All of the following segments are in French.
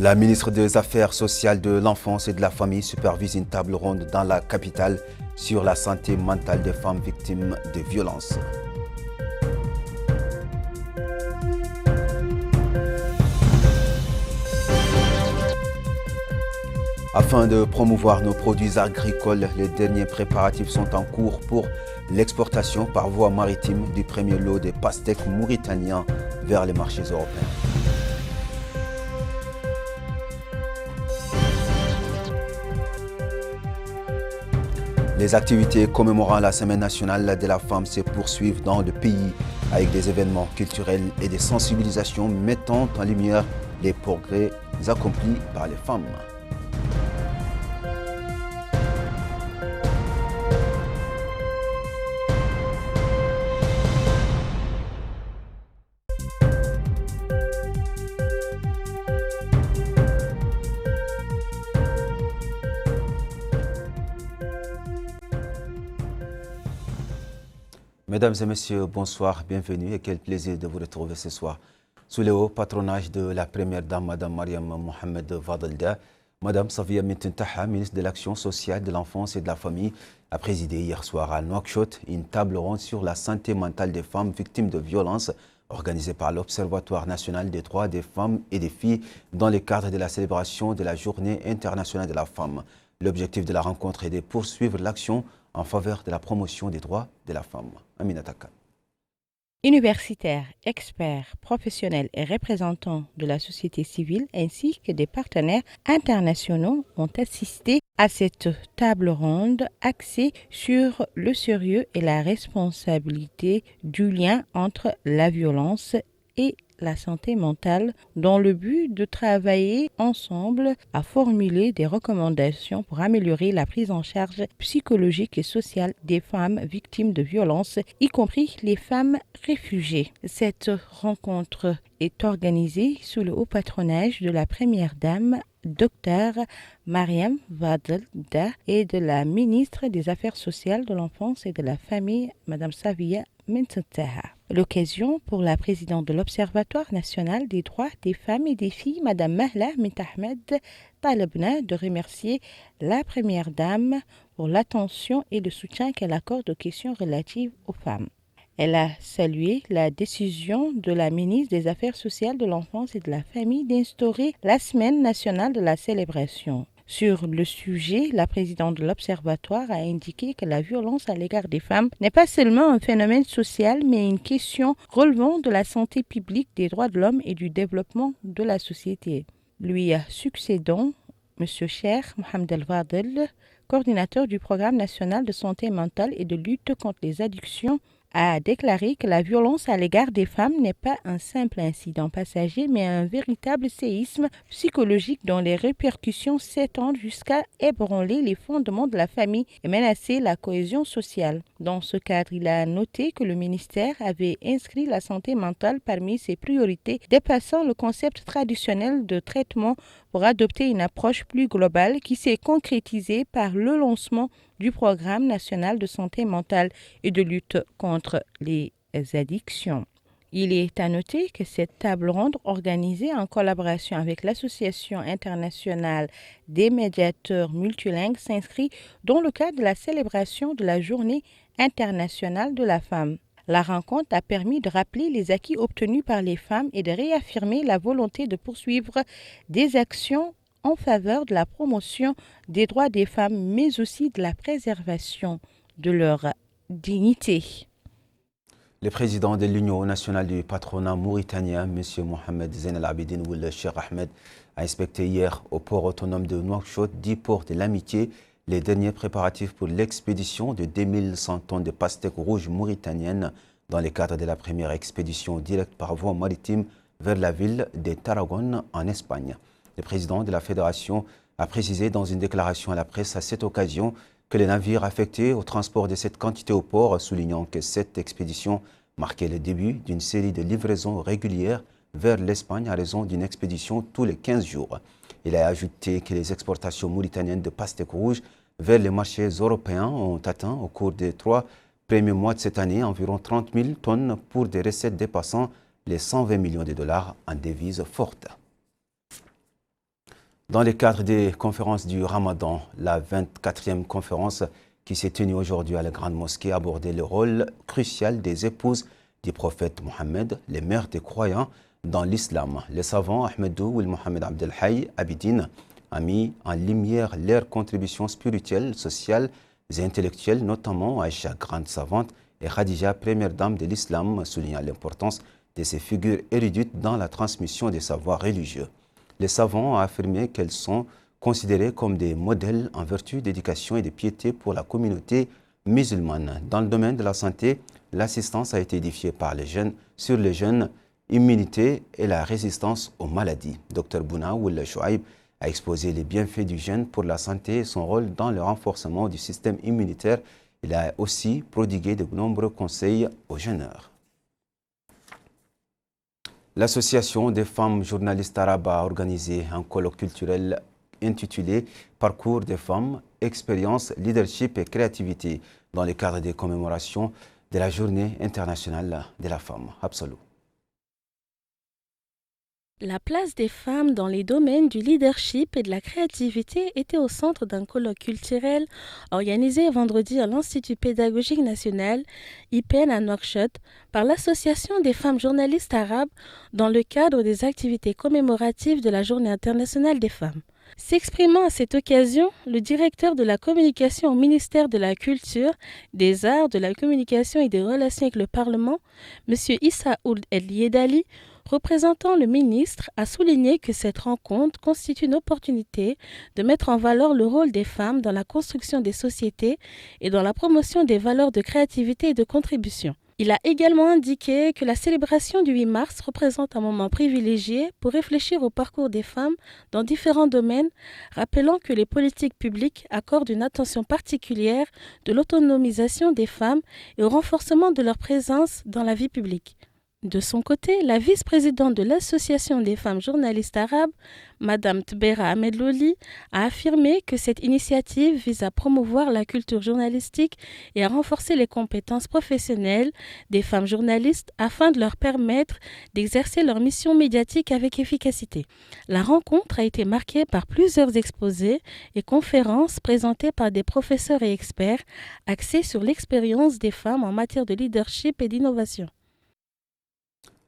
La ministre des Affaires sociales, de l'enfance et de la famille supervise une table ronde dans la capitale sur la santé mentale des femmes victimes de violences. Afin de promouvoir nos produits agricoles, les derniers préparatifs sont en cours pour l'exportation par voie maritime du premier lot des pastèques mauritaniens vers les marchés européens. Les activités commémorant la Semaine nationale de la femme se poursuivent dans le pays avec des événements culturels et des sensibilisations mettant en lumière les progrès accomplis par les femmes. Mesdames et messieurs, bonsoir, bienvenue et quel plaisir de vous retrouver ce soir. Sous le haut patronage de la première dame, Madame Mariam Mohamed Vadalda, Madame Safia Mintintaha, ministre de l'Action sociale, de l'enfance et de la famille, a présidé hier soir à Nouakchott une table ronde sur la santé mentale des femmes victimes de violences organisée par l'Observatoire national des droits des femmes et des filles dans le cadre de la célébration de la Journée internationale de la femme. L'objectif de la rencontre est de poursuivre l'action en faveur de la promotion des droits de la femme. Aminata Khan. Universitaires, experts, professionnels et représentants de la société civile ainsi que des partenaires internationaux ont assisté à cette table ronde axée sur le sérieux et la responsabilité du lien entre la violence et la santé mentale dans le but de travailler ensemble à formuler des recommandations pour améliorer la prise en charge psychologique et sociale des femmes victimes de violences, y compris les femmes réfugiées. Cette rencontre est organisée sous le haut patronage de la première dame, Dr Mariam Vadalda, et de la ministre des Affaires sociales, de l'enfance et de la famille, Madame Safia Mintintaha. L'occasion pour la présidente de l'Observatoire national des droits des femmes et des filles, Madame Mahla Mintahmed Talebna, de remercier la première dame pour l'attention et le soutien qu'elle accorde aux questions relatives aux femmes. Elle a salué la décision de la ministre des Affaires sociales, de l'enfance et de la famille d'instaurer la Semaine nationale de la célébration. Sur le sujet, la présidente de l'Observatoire a indiqué que la violence à l'égard des femmes n'est pas seulement un phénomène social, mais une question relevant de la santé publique, des droits de l'homme et du développement de la société. Lui succédant, M. Cheikh Mohamed El Fadel, coordinateur du Programme national de santé mentale et de lutte contre les addictions, a déclaré que la violence à l'égard des femmes n'est pas un simple incident passager, mais un véritable séisme psychologique dont les répercussions s'étendent jusqu'à ébranler les fondements de la famille et menacer la cohésion sociale. Dans ce cadre, il a noté que le ministère avait inscrit la santé mentale parmi ses priorités, dépassant le concept traditionnel de traitement pour adopter une approche plus globale qui s'est concrétisée par le lancement du Programme national de santé mentale et de lutte contre les addictions. Il est à noter que cette table ronde, organisée en collaboration avec l'Association internationale des médiateurs multilingues, s'inscrit dans le cadre de la célébration de la Journée internationale de la femme. La rencontre a permis de rappeler les acquis obtenus par les femmes et de réaffirmer la volonté de poursuivre des actions en faveur de la promotion des droits des femmes, mais aussi de la préservation de leur dignité. Le président de l'Union nationale du patronat mauritanien, M. Mohamed Zen El Abidine Ould Cheikh Ahmed, a inspecté hier au port autonome de Nouakchott, dit port de l'amitié, les derniers préparatifs pour l'expédition de 2100 tonnes de pastèques rouges mauritaniennes dans le cadre de la première expédition directe par voie maritime vers la ville de Tarragone en Espagne. Le président de la fédération a précisé dans une déclaration à la presse à cette occasion que les navires affectés au transport de cette quantité au port, soulignant que cette expédition marquait le début d'une série de livraisons régulières vers l'Espagne à raison d'une expédition tous les 15 jours. Il a ajouté que les exportations mauritaniennes de pastèques rouges vers les marchés européens ont atteint au cours des 3 premiers mois de cette année environ 30 000 tonnes pour des recettes dépassant les 120 millions de dollars en devises fortes. Dans le cadre des conférences du Ramadan, la 24e conférence qui s'est tenue aujourd'hui à la Grande Mosquée abordait le rôle crucial des épouses du prophète Mohammed, les mères des croyants dans l'islam. Le savant Ahmedou Ould Mohamed Abdel Hayy Abidine a mis en lumière leurs contributions spirituelles, sociales et intellectuelles, notamment Aïcha, grande savante, et Khadija, première dame de l'islam, soulignant l'importance de ces figures érudites dans la transmission des savoirs religieux. Les savants ont affirmé qu'elles sont considérées comme des modèles en vertu d'éducation et de piété pour la communauté musulmane. Dans le domaine de la santé, l'assistance a été édifiée par les jeunes sur les jeunes, immunité et la résistance aux maladies. Dr Bouna Ould Chouaib a exposé les bienfaits du jeûne pour la santé et son rôle dans le renforcement du système immunitaire. Il a aussi prodigué de nombreux conseils aux jeûneurs. L'Association des femmes journalistes arabes a organisé un colloque culturel intitulé « Parcours des femmes, expérience, leadership et créativité » dans le cadre des commémorations de la Journée internationale de la femme. Absolu. La place des femmes dans les domaines du leadership et de la créativité était au centre d'un colloque culturel organisé vendredi à l'Institut pédagogique national IPN à Nouakchott par l'Association des femmes journalistes arabes dans le cadre des activités commémoratives de la Journée internationale des femmes. S'exprimant à cette occasion, le directeur de la communication au ministère de la Culture, des Arts, de la Communication et des Relations avec le Parlement, M. Issa Ould El Yedali, représentant le ministre, a souligné que cette rencontre constitue une opportunité de mettre en valeur le rôle des femmes dans la construction des sociétés et dans la promotion des valeurs de créativité et de contribution. Il a également indiqué que la célébration du 8 mars représente un moment privilégié pour réfléchir au parcours des femmes dans différents domaines, rappelant que les politiques publiques accordent une attention particulière de l'autonomisation des femmes et au renforcement de leur présence dans la vie publique. De son côté, la vice-présidente de l'Association des femmes journalistes arabes, Mme Tbera Ahmed Loli, a affirmé que cette initiative vise à promouvoir la culture journalistique et à renforcer les compétences professionnelles des femmes journalistes afin de leur permettre d'exercer leur mission médiatique avec efficacité. La rencontre a été marquée par plusieurs exposés et conférences présentées par des professeurs et experts axés sur l'expérience des femmes en matière de leadership et d'innovation.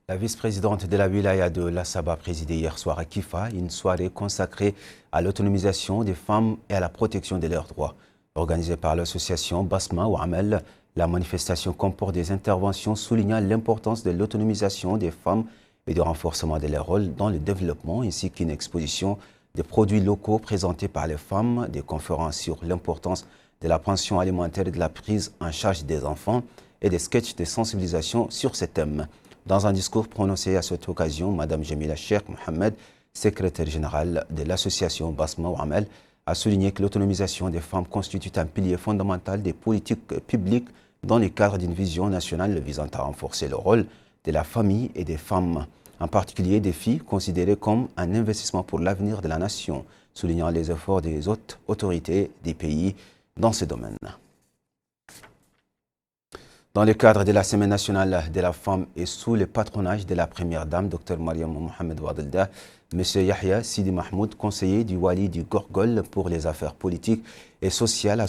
La vice-présidente de la wilaya de Lassaba a présidé hier soir à Kifa une soirée consacrée à l'autonomisation des femmes et à la protection de leurs droits. Organisée par l'association Basma ou Amel, la manifestation comporte des interventions soulignant l'importance de l'autonomisation des femmes et du renforcement de leur rôle dans le développement, ainsi qu'une exposition de produits locaux présentés par les femmes, des conférences sur l'importance de la pension alimentaire et de la prise en charge des enfants et des sketchs de sensibilisation sur ces thèmes. Dans un discours prononcé à cette occasion, Mme Jamila Cheikh Mohamed, secrétaire générale de l'association Basma ou Amel, a souligné que l'autonomisation des femmes constitue un pilier fondamental des politiques publiques dans le cadre d'une vision nationale visant à renforcer le rôle de la famille et des femmes, en particulier des filles considérées comme un investissement pour l'avenir de la nation, soulignant les efforts des hautes autorités des pays dans ce domaine. Dans le cadre de la Semaine nationale de la femme et sous le patronage de la première dame, Dr Mariam Mohamed Wadelda, M. Yahya Sidi Mahmoud, conseiller du Wali du Gorgol pour les affaires politiques et sociales, a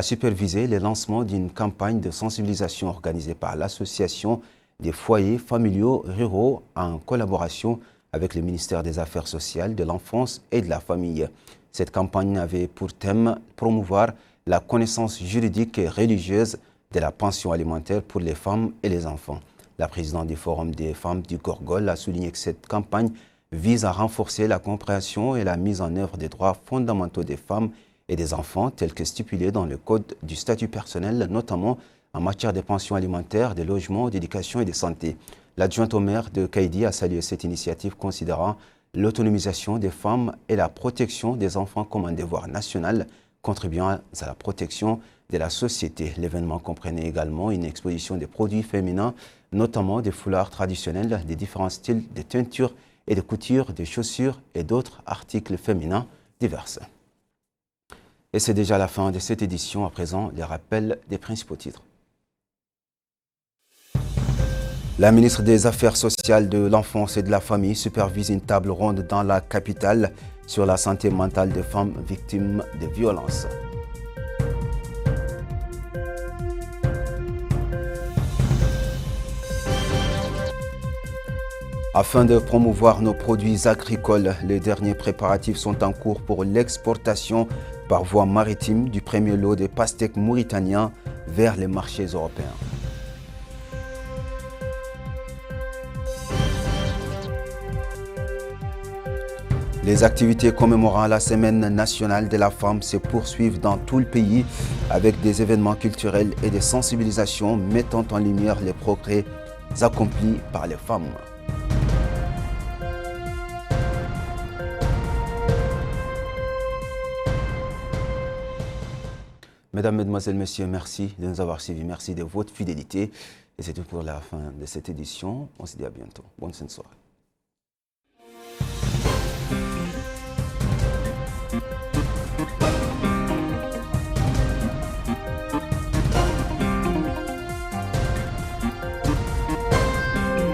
supervisé le lancement d'une campagne de sensibilisation organisée par l'Association des foyers familiaux ruraux en collaboration avec le ministère des Affaires sociales, de l'enfance et de la famille. Cette campagne avait pour thème promouvoir la connaissance juridique et religieuse de la pension alimentaire pour les femmes et les enfants. La présidente du Forum des femmes du Gorgol a souligné que cette campagne vise à renforcer la compréhension et la mise en œuvre des droits fondamentaux des femmes et des enfants tels que stipulés dans le Code du statut personnel, notamment en matière de pension alimentaire, de logement, d'éducation et de santé. L'adjointe au maire de Kaïdi a salué cette initiative considérant l'autonomisation des femmes et la protection des enfants comme un devoir national contribuant à la protection de la société. L'événement comprenait également une exposition des produits féminins, notamment des foulards traditionnels, des différents styles de teinture et de couture, des chaussures et d'autres articles féminins divers. Et c'est déjà la fin de cette édition. À présent, les rappels des principaux titres. La ministre des Affaires sociales, de l'Enfance et de la Famille supervise une table ronde dans la capitale sur la santé mentale des femmes victimes de violences. Afin de promouvoir nos produits agricoles, les derniers préparatifs sont en cours pour l'exportation par voie maritime du premier lot des pastèques mauritaniens vers les marchés européens. Les activités commémorant la Semaine nationale de la femme se poursuivent dans tout le pays avec des événements culturels et des sensibilisations mettant en lumière les progrès accomplis par les femmes. Mesdames, Mesdemoiselles, Messieurs, merci de nous avoir suivis. Merci de votre fidélité. Et c'est tout pour la fin de cette édition. On se dit à bientôt. Bonne soirée.